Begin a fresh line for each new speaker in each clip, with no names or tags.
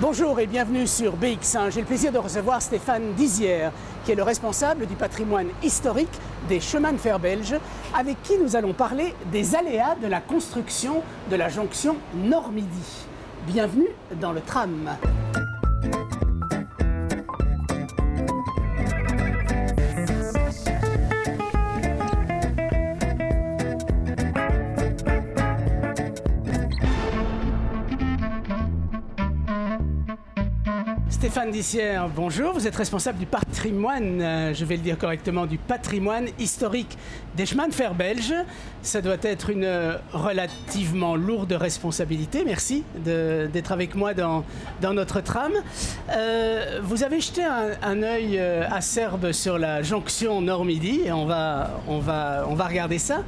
Bonjour et bienvenue sur BX1. J'ai le plaisir de recevoir Stéphane Dizière, qui est le responsable du patrimoine historique des chemins de fer belges, avec qui nous allons parler des aléas de la construction de la jonction Nord-Midi. Bienvenue dans le tram. Stéphane Dizière, bonjour. Vous êtes responsable du patrimoine, je vais le dire correctement, du patrimoine historique des chemins de fer belges. Ça doit être une relativement lourde responsabilité. Merci d'être avec moi dans notre tram. Vous avez jeté un œil acerbe sur la jonction Nord-Midi et on va regarder ça.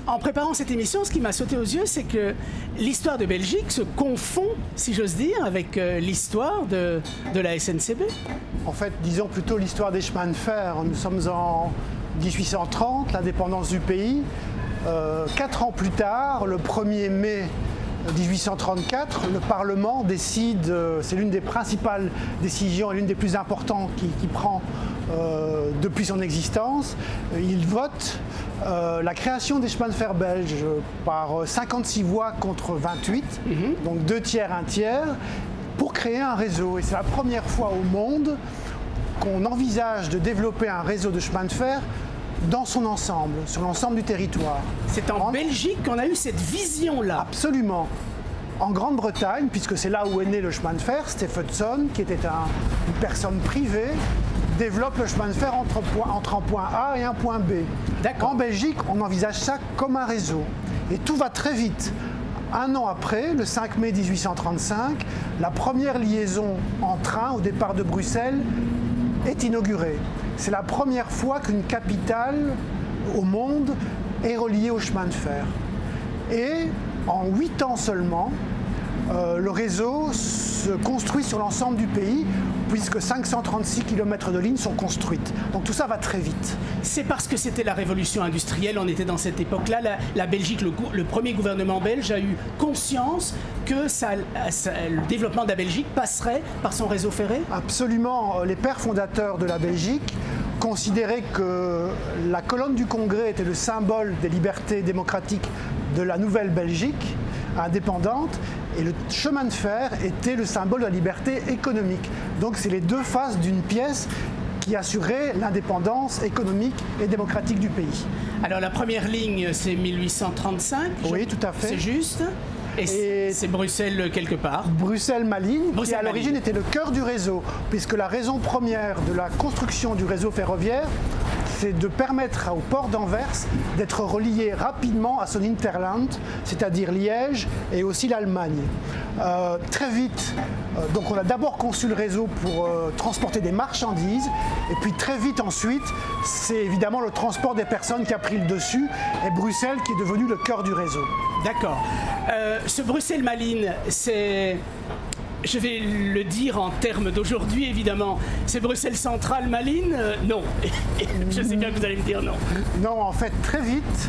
En préparant cette émission, ce qui m'a sauté aux yeux, c'est que l'histoire de Belgique se confond, si j'ose dire, avec l'histoire de la SNCB.
En fait, disons plutôt l'histoire des chemins de fer. Nous sommes en 1830, l'indépendance du pays. 4 ans plus tard, le 1er mai 1834, le Parlement décide, c'est l'une des principales décisions et l'une des plus importantes qu'il prend depuis son existence. Il vote la création des chemins de fer belges par 56 voix contre 28, donc 2 tiers, 1 tiers, pour créer un réseau. Et c'est la première fois au monde qu'on envisage de développer un réseau de chemins de fer dans son ensemble, sur l'ensemble du territoire.
C'est en Belgique qu'on a eu cette vision-là.
Absolument. En Grande-Bretagne, puisque c'est là où est né le chemin de fer, Stephenson, qui était une personne privée, développe le chemin de fer entre un point A et un point B. En Belgique, on envisage ça comme un réseau. Et tout va très vite. Un an après, le 5 mai 1835, la première liaison en train au départ de Bruxelles est inaugurée. C'est la première fois qu'une capitale au monde est reliée au chemin de fer. Et en 8 ans seulement, le réseau se construit sur l'ensemble du pays, puisque 536 km de lignes sont construites. Donc tout ça va très vite.
C'est parce que c'était la révolution industrielle, on était dans cette époque-là. La Belgique, le premier gouvernement belge a eu conscience que le développement de la Belgique passerait par son réseau ferré? Absolument.
Les pères fondateurs de la Belgique considéraient que la colonne du Congrès était le symbole des libertés démocratiques de la nouvelle Belgique indépendante, et le chemin de fer était le symbole de la liberté économique. Donc c'est les deux faces d'une pièce qui assurait l'indépendance économique et démocratique du pays.
Alors la première ligne, c'est 1835.
Oui, tout à fait.
C'est juste. Et c'est Bruxelles quelque part.
Bruxelles-Malines, qui à l'origine était le cœur du réseau, puisque la raison première de la construction du réseau ferroviaire, c'est de permettre au port d'Anvers d'être relié rapidement à son hinterland, c'est-à-dire Liège et aussi l'Allemagne. Très vite, donc on a d'abord conçu le réseau pour transporter des marchandises, et puis très vite ensuite, c'est évidemment le transport des personnes qui a pris le dessus, et Bruxelles qui est devenu le cœur du réseau.
D'accord. Ce Bruxelles-Malines, c'est... Je vais le dire en termes d'aujourd'hui, évidemment. C'est Bruxelles Centrale Malines? Non. Je sais bien que vous allez me dire non.
Non, en fait, très vite,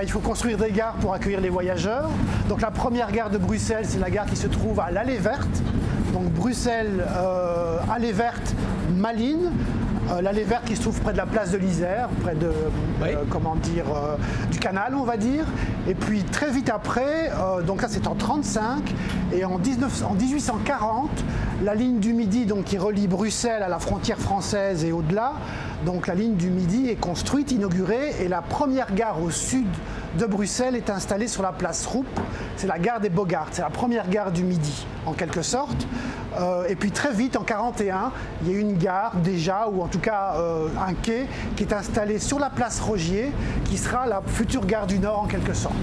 il faut construire des gares pour accueillir les voyageurs. Donc la première gare de Bruxelles, c'est la gare qui se trouve à l'Allée Verte. Donc Bruxelles, Allée Verte, Malines. L'Allée Verte qui se trouve près de la place de l'Isère, près de, du canal, on va dire. Et puis très vite après, donc là c'est en 1935, et en 1840, la ligne du Midi, donc, qui relie Bruxelles à la frontière française et au-delà, donc la ligne du Midi est construite, inaugurée, et la première gare au sud de Bruxelles est installée sur la place Roup. C'est la gare des Bogaerts, c'est la première gare du Midi, en quelque sorte. Et puis très vite, en 1941, il y a eu une gare déjà, ou en tout cas un quai, qui est installé sur la place Rogier, qui sera la future gare du Nord, en quelque sorte.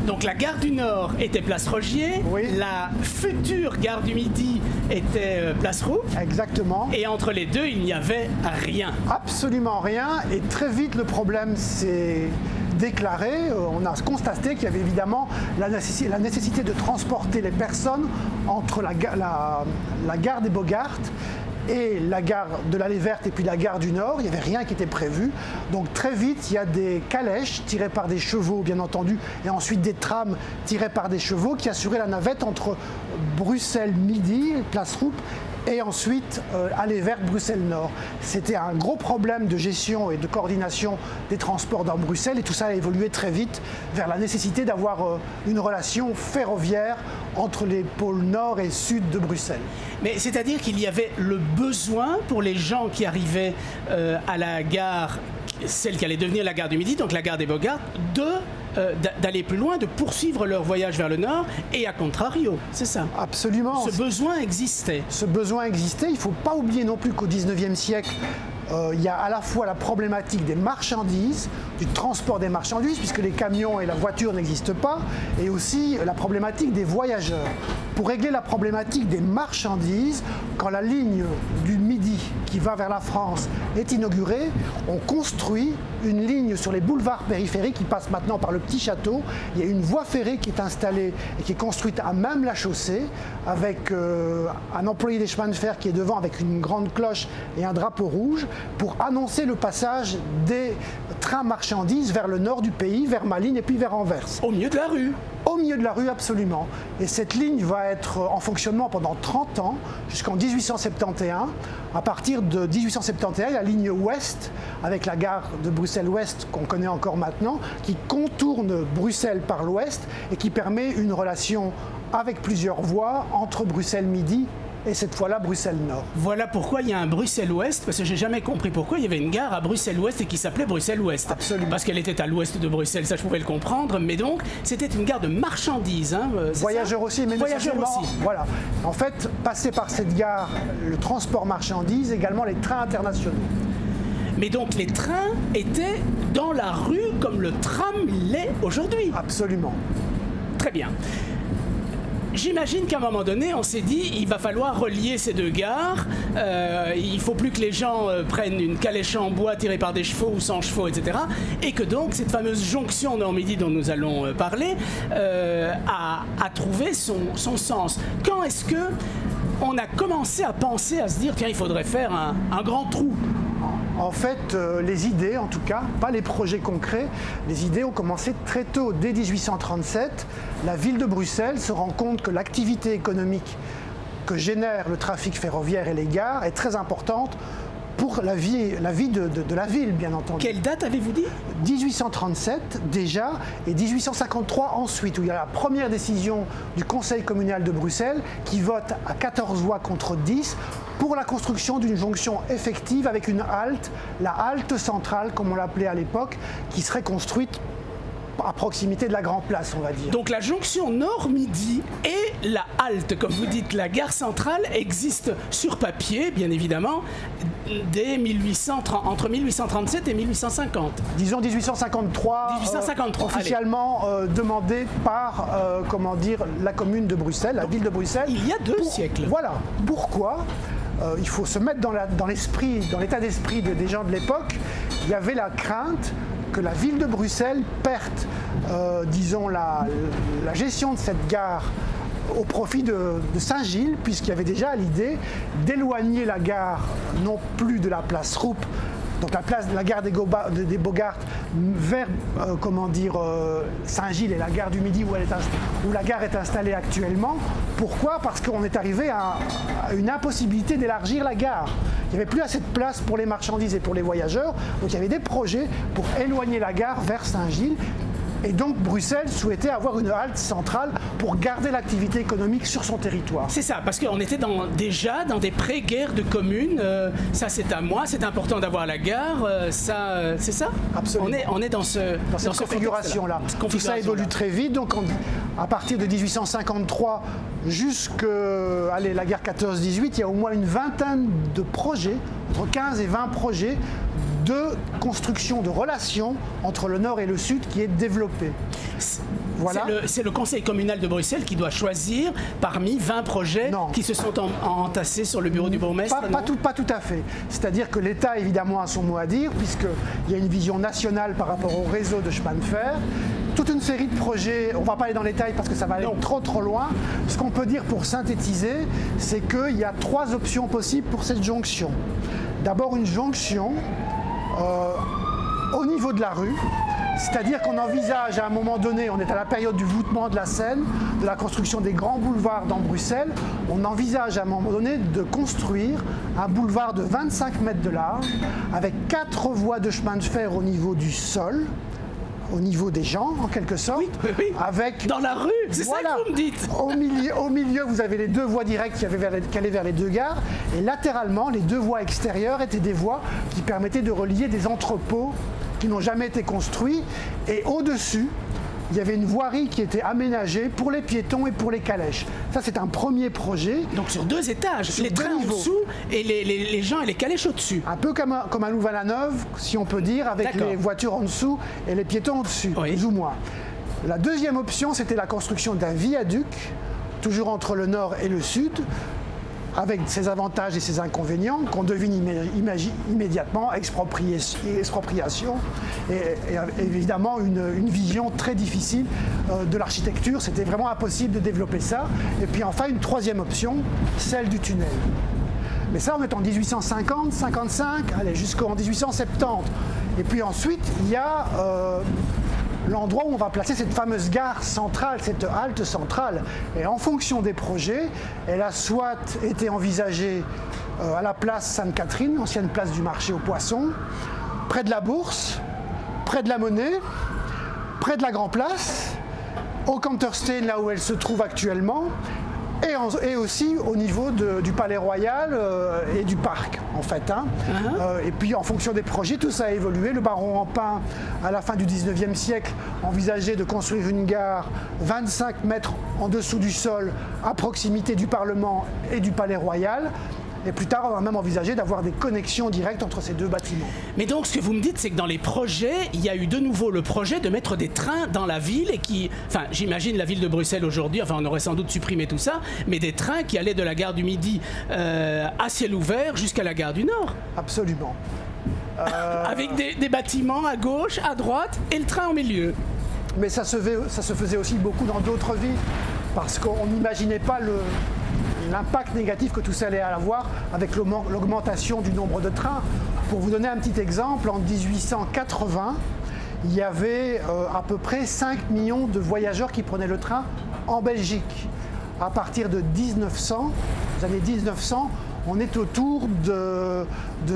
Donc la gare du Nord était place Rogier, oui. La future gare du Midi était place Roup.
Exactement.
Et entre les deux, il n'y avait rien.
Absolument rien. Et très vite, le problème s'est déclaré. On a constaté qu'il y avait évidemment la nécessité de transporter les personnes entre la gare des Bogaerts et la gare de l'Allée Verte et puis la gare du Nord. Il n'y avait rien qui était prévu. Donc très vite, il y a des calèches tirées par des chevaux, bien entendu, et ensuite des trams tirés par des chevaux qui assuraient la navette entre Bruxelles-Midi, Place Roupe, et ensuite Allée Verte, Bruxelles-Nord. C'était un gros problème de gestion et de coordination des transports dans Bruxelles et tout ça a évolué très vite vers la nécessité d'avoir une relation ferroviaire entre les pôles nord et sud de Bruxelles.
Mais c'est-à-dire qu'il y avait le besoin pour les gens qui arrivaient à la gare, celle qui allait devenir la gare du Midi, donc la gare des Bogarts, d'aller plus loin, de poursuivre leur voyage vers le nord et à contrario, c'est ça?
Absolument.
Ce besoin existait.
Ce besoin existait. Il ne faut pas oublier non plus qu'au XIXe siècle, il y a à la fois la problématique des marchandises, du transport des marchandises, puisque les camions et la voiture n'existent pas, et aussi la problématique des voyageurs. Pour régler la problématique des marchandises, quand la ligne du Midi qui va vers la France est inaugurée, on construit une ligne sur les boulevards périphériques qui passe maintenant par le Petit Château. Il y a une voie ferrée qui est installée et qui est construite à même la chaussée, avec un employé des chemins de fer qui est devant avec une grande cloche et un drapeau rouge, pour annoncer le passage des trains marchandises vers le nord du pays, vers Malines et puis vers Anvers. Au milieu de la rue. Au milieu de la rue, absolument. Et cette ligne va être en fonctionnement pendant 30 ans, jusqu'en 1871. À partir de 1871, la ligne ouest, avec la gare de Bruxelles-Ouest qu'on connaît encore maintenant, qui contourne Bruxelles par l'ouest et qui permet une relation avec plusieurs voies entre Bruxelles-Midi et cette fois-là Bruxelles-Nord.
Voilà pourquoi il y a un Bruxelles-Ouest, parce que j'ai jamais compris pourquoi il y avait une gare à Bruxelles-Ouest et qui s'appelait Bruxelles-Ouest.
Absolument.
Parce qu'elle était à l'ouest de Bruxelles, ça je pouvais le comprendre, mais donc c'était une gare de marchandises. Hein,
voyageurs aussi, mais
voyageurs aussi.
Voilà. En fait, passer par cette gare, le transport marchandises, également les trains internationaux.
Mais donc les trains étaient dans la rue comme le tram l'est aujourd'hui.
Absolument.
Très bien. J'imagine qu'à un moment donné, on s'est dit il va falloir relier ces deux gares. Il ne faut plus que les gens prennent une calèche en bois tirée par des chevaux ou sans chevaux, etc. Et que donc cette fameuse jonction Nord-Midi dont nous allons parler a trouvé son sens. Quand est-ce que on a commencé à penser, à se dire tiens, il faudrait faire un grand trou?
En fait, les idées, en tout cas, pas les projets concrets, les idées ont commencé très tôt. Dès 1837, la ville de Bruxelles se rend compte que l'activité économique que génère le trafic ferroviaire et les gares est très importante pour la vie de la ville, bien entendu.
Quelle date avez-vous dit?
1837 déjà, et 1853 ensuite, où il y a la première décision du Conseil communal de Bruxelles qui vote à 14 voix contre 10 pour la construction d'une jonction effective avec une halte, la halte centrale, comme on l'appelait à l'époque, qui serait construite à proximité de la Grand Place, on va dire.
Donc la jonction Nord-Midi et la halte, comme vous dites, la gare centrale, existent sur papier, bien évidemment, dès entre 1837 et 1850.
Disons 1853,
1853
officiellement demandé par, comment dire, la commune de Bruxelles, la ville de Bruxelles.
Il y a deux siècles.
Voilà. Pourquoi il faut se mettre dans l'esprit, dans l'état d'esprit des gens de l'époque. Il y avait la crainte que la ville de Bruxelles perde, disons, la gestion de cette gare au profit de Saint-Gilles, puisqu'il y avait déjà l'idée d'éloigner la gare non plus de la place Roupe, donc la gare des Bogarts, vers Saint-Gilles et la gare du Midi où la gare est installée actuellement. Pourquoi? Parce qu'on est arrivé à une impossibilité d'élargir la gare. Il n'y avait plus assez de place pour les marchandises et pour les voyageurs, donc il y avait des projets pour éloigner la gare vers Saint-Gilles. Et donc Bruxelles souhaitait avoir une halte centrale pour garder l'activité économique sur son territoire.
C'est ça, parce qu'on était déjà dans des pré-guerres de communes. Ça c'est à moi, c'est important d'avoir la gare. C'est ça?
Absolument.
On est dans cette
configuration-là. Tout ça évolue très vite. Donc à partir de 1853 jusqu'à la guerre 14-18, il y a au moins une vingtaine de projets, entre 15 et 20 projets de construction de relations entre le Nord et le Sud qui est développé. Voilà.
C'est le Conseil communal de Bruxelles qui doit choisir parmi 20 projets qui se sont entassés sur le bureau du bourgmestre.
Pas tout à fait. C'est-à-dire que l'État, évidemment, a son mot à dire, puisqu'il y a une vision nationale par rapport au réseau de chemin de fer. toute une série de projets. On ne va pas aller dans les détails parce que ça va aller trop loin. Ce qu'on peut dire pour synthétiser, c'est qu'il y a 3 options possibles pour cette jonction. D'abord une jonction au niveau de la rue. C'est-à-dire qu'on envisage à un moment donné, on est à la période du voûtement de la Seine, de la construction des grands boulevards dans Bruxelles, on envisage à un moment donné de construire un boulevard de 25 mètres de large avec 4 voies de chemin de fer au niveau du sol, au niveau des gens en quelque sorte.
Oui.
Avec,
dans la rue, c'est ça que vous me dites.
Au milieu, vous avez les 2 voies directes qui allaient vers les 2 gares et latéralement, les 2 voies extérieures étaient des voies qui permettaient de relier des entrepôts qui n'ont jamais été construits, et au-dessus, il y avait une voirie qui était aménagée pour les piétons et pour les calèches. Ça, c'est un premier projet.
Donc sur 2 étages,
sur
les trains en dessous et les gens et les calèches au-dessus.
Un peu comme à Louvain-la-Neuve, si on peut dire, avec les voitures en dessous et les piétons au-dessus, plus ou moins. La deuxième option, c'était la construction d'un viaduc, toujours entre le nord et le sud, avec ses avantages et ses inconvénients qu'on devine immédiatement, expropriation et évidemment une vision très difficile de l'architecture. C'était vraiment impossible de développer ça. Et puis enfin une 3e option, celle du tunnel. Mais ça, on est en 1850, 55, allez, jusqu'en 1870. Et puis ensuite, il y a l'endroit où on va placer cette fameuse gare centrale, cette halte centrale. Et en fonction des projets, elle a soit été envisagée à la place Sainte-Catherine, ancienne place du marché aux poissons, près de la Bourse, près de la Monnaie, près de la Grand Place, au Kanterstein, là où elle se trouve actuellement, et aussi au niveau du Palais Royal et du parc, en fait. Hein. Et puis, en fonction des projets, tout ça a évolué. Le baron Empain, à la fin du 19e siècle, envisageait de construire une gare 25 mètres en dessous du sol, à proximité du Parlement et du Palais Royal. Et plus tard, on a même envisagé d'avoir des connexions directes entre ces 2 bâtiments.
Mais donc, ce que vous me dites, c'est que dans les projets, il y a eu de nouveau le projet de mettre des trains dans la ville et qui... Enfin, j'imagine la ville de Bruxelles aujourd'hui, enfin, on aurait sans doute supprimé tout ça, mais des trains qui allaient de la gare du Midi à ciel ouvert jusqu'à la gare du Nord.
Absolument.
Avec des bâtiments à gauche, à droite et le train au milieu.
Mais ça se faisait aussi beaucoup dans d'autres villes, parce qu'on n'imaginait pas l'impact négatif que tout ça allait avoir avec l'augmentation du nombre de trains. Pour vous donner un petit exemple, en 1880, il y avait à peu près 5 millions de voyageurs qui prenaient le train en Belgique. À partir de 1900, les années 1900, on est autour de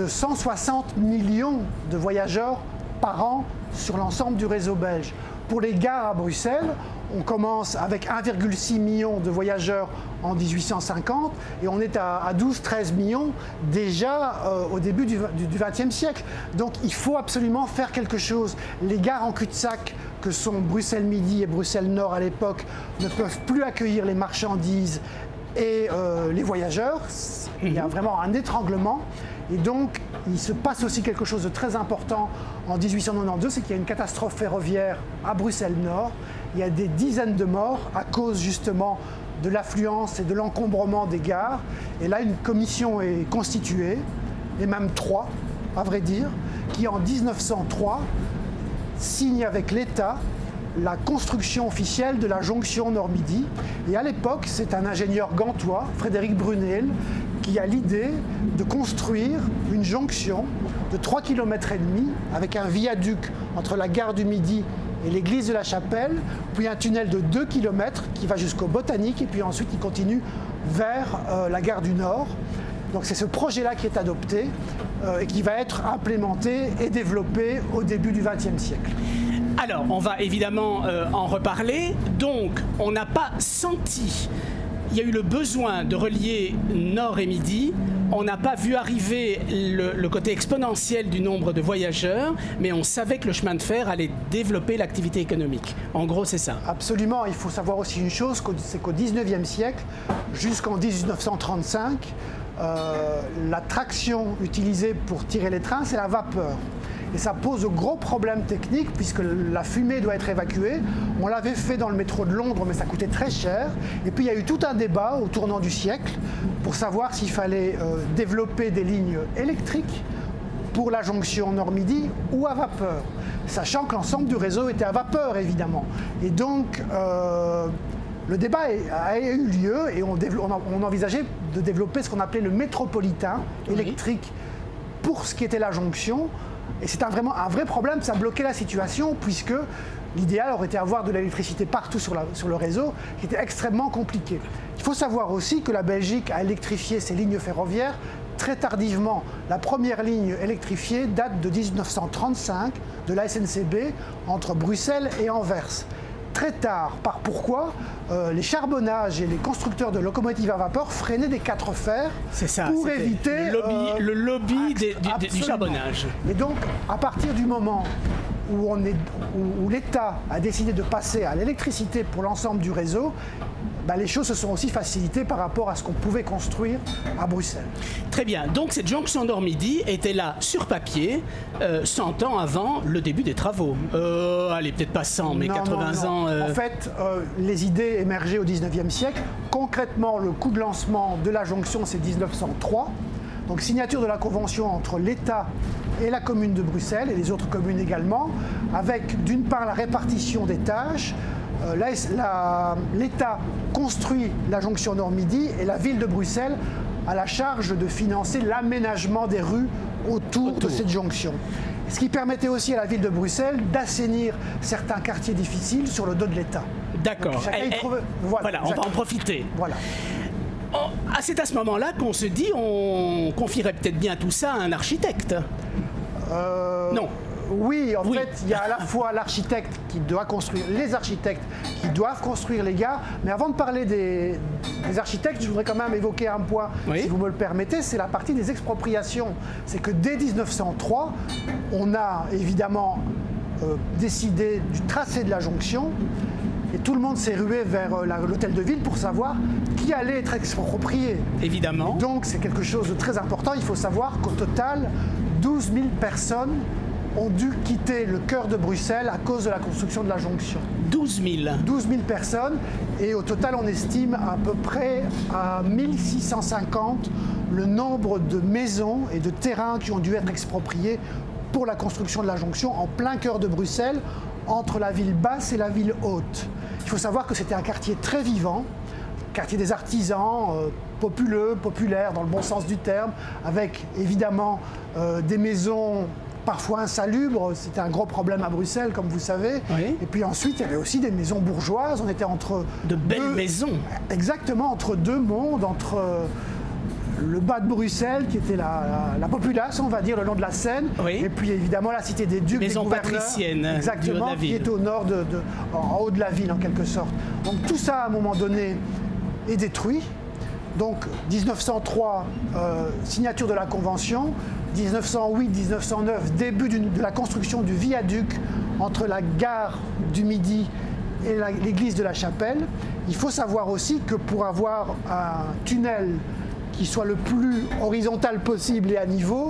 160 millions de voyageurs par an sur l'ensemble du réseau belge. Pour les gares à Bruxelles, on commence avec 1,6 million de voyageurs en 1850 et on est à 12-13 millions déjà au début du XXe siècle. Donc il faut absolument faire quelque chose. Les gares en cul-de-sac que sont Bruxelles Midi et Bruxelles Nord à l'époque ne peuvent plus accueillir les marchandises et les voyageurs. Il y a vraiment un étranglement. Et donc, il se passe aussi quelque chose de très important en 1892, c'est qu'il y a une catastrophe ferroviaire à Bruxelles-Nord. Il y a des dizaines de morts à cause justement de l'affluence et de l'encombrement des gares. Et là, une commission est constituée, et même 3, à vrai dire, qui en 1903 signe avec l'État la construction officielle de la jonction Nord-Midi. Et à l'époque, c'est un ingénieur gantois, Frédéric Brunel, qui a l'idée de construire une jonction de 3,5 km avec un viaduc entre la gare du Midi et l'église de la Chapelle, puis un tunnel de 2 km qui va jusqu'au Botanique et puis ensuite il continue vers la gare du Nord. Donc c'est ce projet-là qui est adopté et qui va être implémenté et développé au début du XXe siècle.
Alors, on va évidemment en reparler. Donc, on n'a pas senti... Il y a eu le besoin de relier Nord et Midi. On n'a pas vu arriver le côté exponentiel du nombre de voyageurs, mais on savait que le chemin de fer allait développer l'activité économique. En gros, c'est ça.
Absolument. Il faut savoir aussi une chose, c'est qu'au XIXe siècle, jusqu'en 1935, la traction utilisée pour tirer les trains, c'est la vapeur. Et ça pose de gros problèmes techniques puisque la fumée doit être évacuée. On l'avait fait dans le métro de Londres, mais ça coûtait très cher. Et puis il y a eu tout un débat au tournant du siècle pour savoir s'il fallait développer des lignes électriques pour la jonction Nord-Midi ou à vapeur. sachant que l'ensemble du réseau était à vapeur, évidemment. Et donc, le débat a eu lieu et on envisageait de développer ce qu'on appelait le métropolitain électrique pour ce qui était la jonction. Et c'est vraiment un vrai problème, ça bloquait la situation puisque l'idéal aurait été d'avoir de l'électricité partout sur le réseau, qui était extrêmement compliqué. Il faut savoir aussi que la Belgique a électrifié ses lignes ferroviaires très tardivement. La première ligne électrifiée date de 1935 de la SNCB entre Bruxelles et Anvers. Très tard. Pourquoi les charbonnages et les constructeurs de locomotives à vapeur freinaient des 4 fers pour éviter
le lobby du charbonnage.
Et donc, à partir du moment où l'État a décidé de passer à l'électricité pour l'ensemble du réseau, les choses se sont aussi facilitées par rapport à ce qu'on pouvait construire à Bruxelles.
Très bien. Donc cette jonction Nord-Midi était là sur papier 100 ans avant le début des travaux. Allez, peut-être pas 100, mais 80 ans.
En fait, les idées émergeaient au 19e siècle. Concrètement, le coup de lancement de la jonction, c'est 1903. Donc signature de la convention entre l'État et la commune de Bruxelles, et les autres communes également, avec d'une part la répartition des tâches. L'État construit la jonction Nord-Midi et la ville de Bruxelles a la charge de financer l'aménagement des rues autour de cette jonction. Ce qui permettait aussi à la ville de Bruxelles d'assainir certains quartiers difficiles sur le dos de l'État.
D'accord. Voilà, on va en profiter.
Voilà.
C'est à ce moment-là qu'on se dit on confierait peut-être bien tout ça à un architecte. Non.
Oui, en fait, il y a à la fois l'architecte qui doit construire, les architectes qui doivent construire les gares. Mais avant de parler des architectes, je voudrais quand même évoquer un point, si vous me le permettez, c'est la partie des expropriations. C'est que dès 1903, on a évidemment décidé du tracé de la jonction. Et tout le monde s'est rué vers l'hôtel de ville pour savoir qui allait être exproprié.
Évidemment.
Et donc c'est quelque chose de très important. Il faut savoir qu'au total, 12 000 personnes ont dû quitter le cœur de Bruxelles à cause de la construction de la jonction.
12 000
12 000 personnes. Et au total, on estime à peu près à 1650 le nombre de maisons et de terrains qui ont dû être expropriés pour la construction de la jonction en plein cœur de Bruxelles, entre la ville basse et la ville haute. Il faut savoir que c'était un quartier très vivant, quartier des artisans, populeux, populaire dans le bon sens du terme, avec évidemment des maisons parfois insalubres. C'était un gros problème à Bruxelles, comme vous savez.
Oui.
Et puis ensuite, il y avait aussi des maisons bourgeoises. On était entre
de belles maisons.
Exactement, entre deux mondes, entre le bas de Bruxelles, qui était la populace, on va dire, le long de la Seine, et puis évidemment la cité des Ducs,
maison
des gouverneurs,
patricienne,
exactement, qui est au nord, en haut de la ville en quelque sorte. Donc tout ça, à un moment donné, est détruit. Donc 1903, signature de la Convention, 1908-1909, début de la construction du viaduc entre la gare du Midi et l'église de la Chapelle. Il faut savoir aussi que pour avoir un tunnel qui soit le plus horizontal possible et à niveau,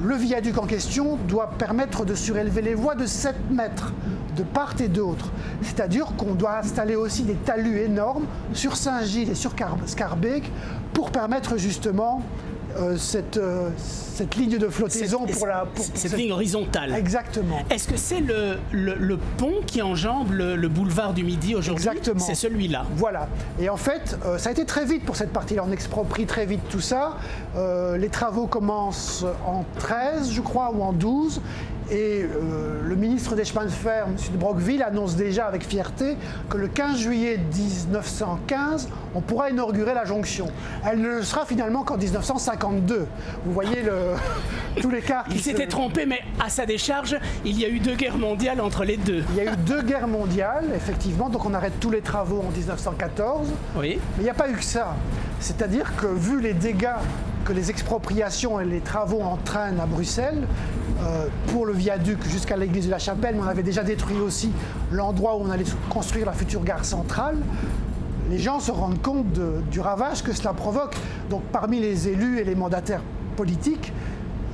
le viaduc en question doit permettre de surélever les voies de 7 mètres de part et d'autre. C'est-à-dire qu'on doit installer aussi des talus énormes sur Saint-Gilles et sur Scarbeck pour permettre justement cette ligne de flottaison
cette ligne horizontale.
Exactement.
Est-ce que c'est le pont qui enjambe le boulevard du Midi aujourd'hui?
Exactement.
C'est celui-là.
Voilà. Et en fait, ça a été très vite pour cette partie-là. On exproprie très vite tout ça. Les travaux commencent en 13, je crois, ou en 12. Et le ministre des chemins de fer, M. de Broqueville, annonce déjà avec fierté que le 15 juillet 1915, on pourra inaugurer la jonction. Elle ne le sera finalement qu'en 1952. Vous voyez tout l'écart.
Il s'était trompé, mais à sa décharge, il y a eu 2 guerres mondiales entre les deux.
Il y a eu 2 guerres mondiales, effectivement, donc on arrête tous les travaux en 1914.
Oui.
Mais il n'y a pas eu que ça. C'est-à-dire que vu les dégâts que les expropriations et les travaux entraînent à Bruxelles, pour le viaduc jusqu'à l'église de la Chapelle, mais on avait déjà détruit aussi l'endroit où on allait construire la future gare centrale. Les gens se rendent compte du ravage que cela provoque. Donc parmi les élus et les mandataires politiques,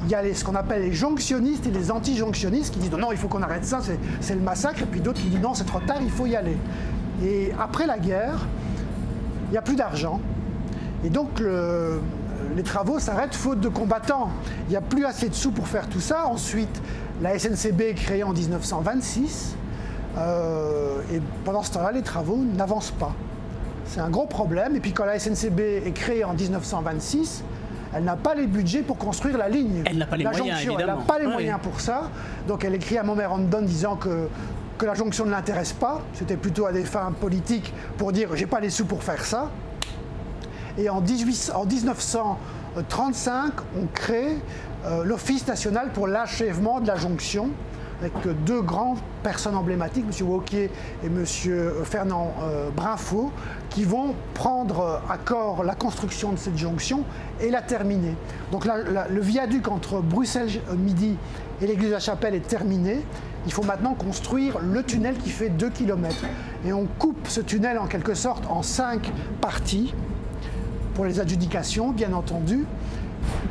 il y a ce qu'on appelle les jonctionnistes et les anti-jonctionnistes qui disent non, il faut qu'on arrête ça, c'est le massacre, et puis d'autres qui disent non, c'est trop tard, il faut y aller. Et après la guerre, il n'y a plus d'argent. Et donc les travaux s'arrêtent faute de combattants. Il n'y a plus assez de sous pour faire tout ça. Ensuite, La SNCB est créée en 1926 et pendant ce temps-là, les travaux n'avancent pas. C'est un gros problème. Et puis quand la SNCB est créée en 1926, elle n'a pas les budgets pour construire la ligne.
Elle n'a pas les moyens,
jonction,
évidemment.
Elle n'a pas les moyens pour ça. Donc elle écrit à Montmérandon disant que la jonction ne l'intéresse pas. C'était plutôt à des fins politiques pour dire « j'ai pas les sous pour faire ça ». Et en 1935, on crée l'Office national pour l'achèvement de la jonction, avec deux grandes personnes emblématiques, M. Wauquiez et M. Fernand Brinfo, qui vont prendre à corps la construction de cette jonction et la terminer. Donc le viaduc entre Bruxelles-Midi et l'église de la Chapelle est terminé. Il faut maintenant construire le tunnel qui fait 2 km. Et on coupe ce tunnel en quelque sorte en 5 parties, pour les adjudications, bien entendu.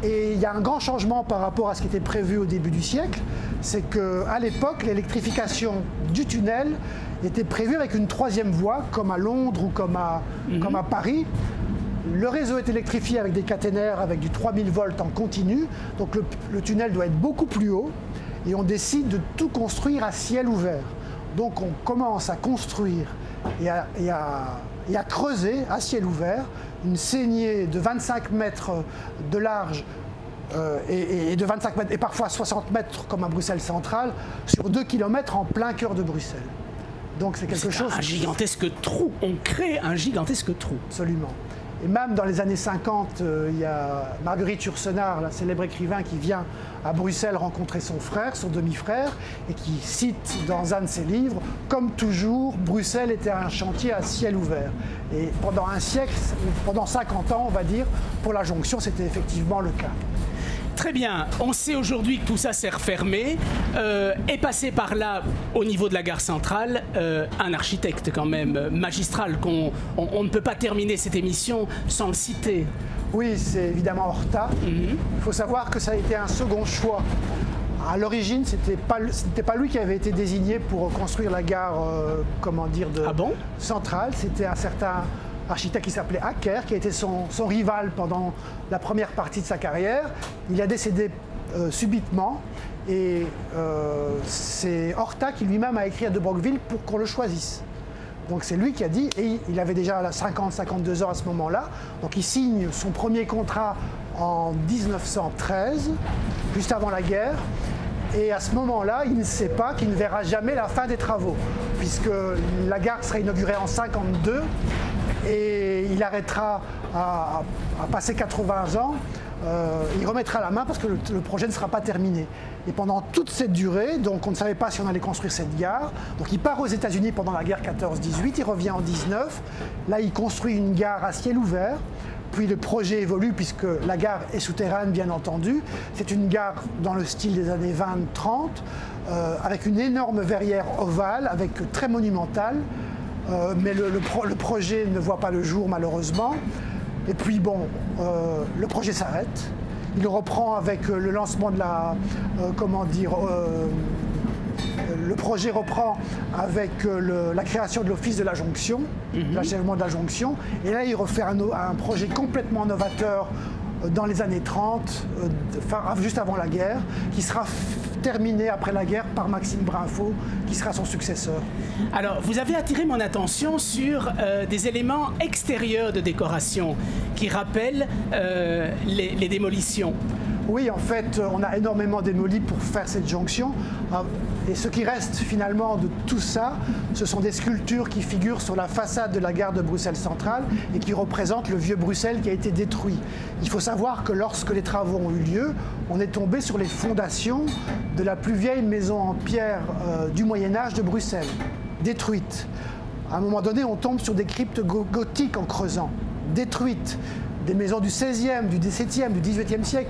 Et il y a un grand changement par rapport à ce qui était prévu au début du siècle, c'est qu'à l'époque, l'électrification du tunnel était prévue avec une 3e voie, comme à Londres ou comme à Paris. Le réseau est électrifié avec des caténaires avec du 3000 volts en continu, donc le tunnel doit être beaucoup plus haut, et on décide de tout construire à ciel ouvert. Donc on commence à construire et à creuser à ciel ouvert une saignée de 25 mètres de large et de 25 mètres et parfois 60 mètres comme à Bruxelles centrale sur 2 km en plein cœur de Bruxelles. Donc c'est quelque chose...
un gigantesque trou, on crée un gigantesque trou.
Absolument. Et même dans les années 50, il y a Marguerite Yourcenar, la célèbre écrivain, qui vient à Bruxelles rencontrer son frère, son demi-frère, et qui cite dans un de ses livres « Comme toujours, Bruxelles était un chantier à ciel ouvert ». Et pendant un siècle, pendant 50 ans, on va dire, pour la jonction, c'était effectivement le cas.
Très bien, on sait aujourd'hui que tout ça s'est refermé. Est passé par là, au niveau de la gare centrale, un architecte quand même magistral. On ne peut pas terminer cette émission sans le citer.
Oui, c'est évidemment Horta. Il faut savoir que ça a été un second choix. À l'origine, ce n'était pas lui qui avait été désigné pour construire la gare centrale. C'était un certain architecte qui s'appelait Acker, qui a été son rival pendant la première partie de sa carrière. Il a décédé subitement et c'est Horta qui lui-même a écrit à de Brockville pour qu'on le choisisse. Donc c'est lui qui a dit, et il avait déjà 50-52 ans à ce moment-là, donc il signe son premier contrat en 1913, juste avant la guerre. Et à ce moment-là, il ne sait pas qu'il ne verra jamais la fin des travaux, puisque la gare sera inaugurée en 1952 et il arrêtera à passer 80 ans. Il remettra la main parce que le projet ne sera pas terminé. Et pendant toute cette durée, donc on ne savait pas si on allait construire cette gare. Donc il part aux États-Unis pendant la guerre 14-18, il revient en 19. Là, il construit une gare à ciel ouvert. Puis le projet évolue puisque la gare est souterraine, bien entendu. C'est une gare dans le style des années 20-30, avec une énorme verrière ovale, très monumentale. Mais le projet ne voit pas le jour, malheureusement. Et puis bon, le projet s'arrête. Il reprend avec le lancement de la... le projet reprend avec la création de l'Office de la jonction, l'achèvement de la jonction. Et là, il refait un projet complètement novateur dans les années 30, juste avant la guerre, qui sera terminé après la guerre par Maxime Brinfo, qui sera son successeur.
Alors, vous avez attiré mon attention sur des éléments extérieurs de décoration qui rappellent les démolitions.
Oui, en fait, on a énormément démoli pour faire cette jonction. Et ce qui reste finalement de tout ça, ce sont des sculptures qui figurent sur la façade de la gare de Bruxelles centrale et qui représentent le vieux Bruxelles qui a été détruit. Il faut savoir que lorsque les travaux ont eu lieu, on est tombé sur les fondations de la plus vieille maison en pierre du Moyen-Âge de Bruxelles, détruite. À un moment donné, on tombe sur des cryptes gothiques en creusant, détruites. Des maisons du XVIe, du XVIIe, du XVIIIe siècle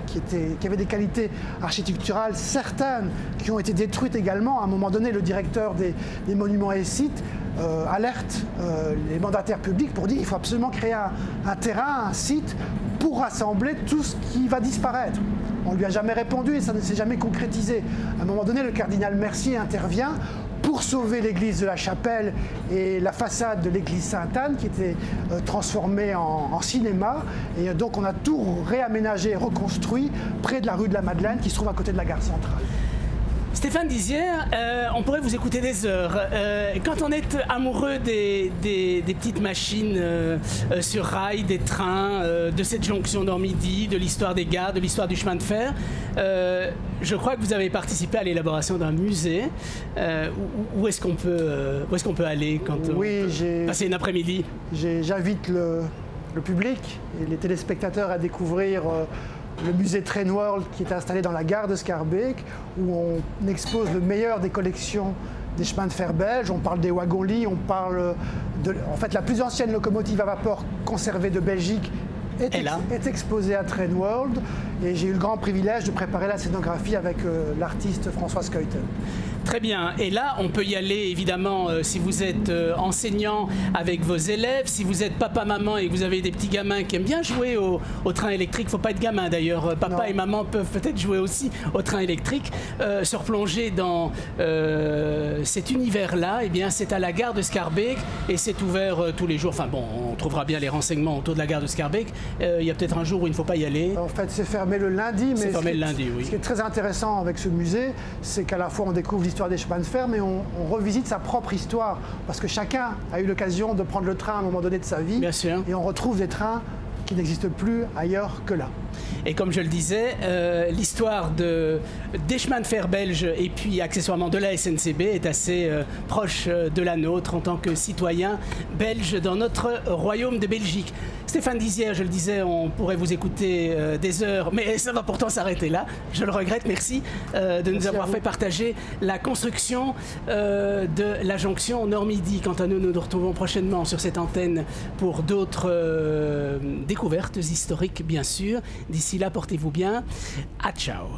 qui avaient des qualités architecturales certaines, qui ont été détruites également. À un moment donné, le directeur des monuments et sites alerte les mandataires publics pour dire qu'il faut absolument créer un terrain, un site pour rassembler tout ce qui va disparaître. On ne lui a jamais répondu et ça ne s'est jamais concrétisé. À un moment donné, le cardinal Mercier intervient pour sauver l'église de la Chapelle et la façade de l'église Sainte-Anne qui était transformée en cinéma. Et donc on a tout réaménagé et reconstruit près de la rue de la Madeleine qui se trouve à côté de la gare centrale.
Stéphane Dizière, on pourrait vous écouter des heures. Quand on est amoureux des petites machines sur rail, des trains, de cette jonction Nord-Midi, de l'histoire des gares, de l'histoire du chemin de fer, je crois que vous avez participé à l'élaboration d'un musée. Où est-ce qu'on peut aller quand on peut passer une après-midi?
J'invite le public et les téléspectateurs à découvrir le musée Train World qui est installé dans la gare de Schaerbeek, où on expose le meilleur des collections des chemins de fer belges. On parle des wagons-lits, on parle de... En fait, la plus ancienne locomotive à vapeur conservée de Belgique est exposée à Train World. Et j'ai eu le grand privilège de préparer la scénographie avec l'artiste Françoise Keuten.
Très bien. Et là, on peut y aller, évidemment, si vous êtes enseignant avec vos élèves, si vous êtes papa-maman et que vous avez des petits gamins qui aiment bien jouer au train électrique. Il ne faut pas être gamin, d'ailleurs. Papa et maman peuvent peut-être jouer aussi au train électrique. Se replonger dans cet univers-là, eh bien, c'est à la gare de Schaerbeek et c'est ouvert tous les jours. Enfin bon, on trouvera bien les renseignements autour de la gare de Schaerbeek. Il y a peut-être un jour où il ne faut pas y aller.
En fait, c'est fermé le lundi.
C'est fermé le lundi, oui.
Ce qui est très intéressant avec ce musée, c'est qu'à la fois on découvre l'histoire des chemins de fer, mais on revisite sa propre histoire. Parce que chacun a eu l'occasion de prendre le train à un moment donné de sa vie.
Bien sûr.
Et on retrouve des trains qui n'existent plus ailleurs que là.
Et comme je le disais, l'histoire des chemins de fer belges et puis accessoirement de la SNCB est assez proche de la nôtre en tant que citoyen belge dans notre royaume de Belgique. Stéphane Dizière, je le disais, on pourrait vous écouter des heures, mais ça va pourtant s'arrêter là. Je le regrette, merci de nous avoir fait partager la construction de la jonction Nord-Midi. Quant à nous, nous nous retrouvons prochainement sur cette antenne pour d'autres découvertes historiques, bien sûr. D'ici là, portez-vous bien. À ciao.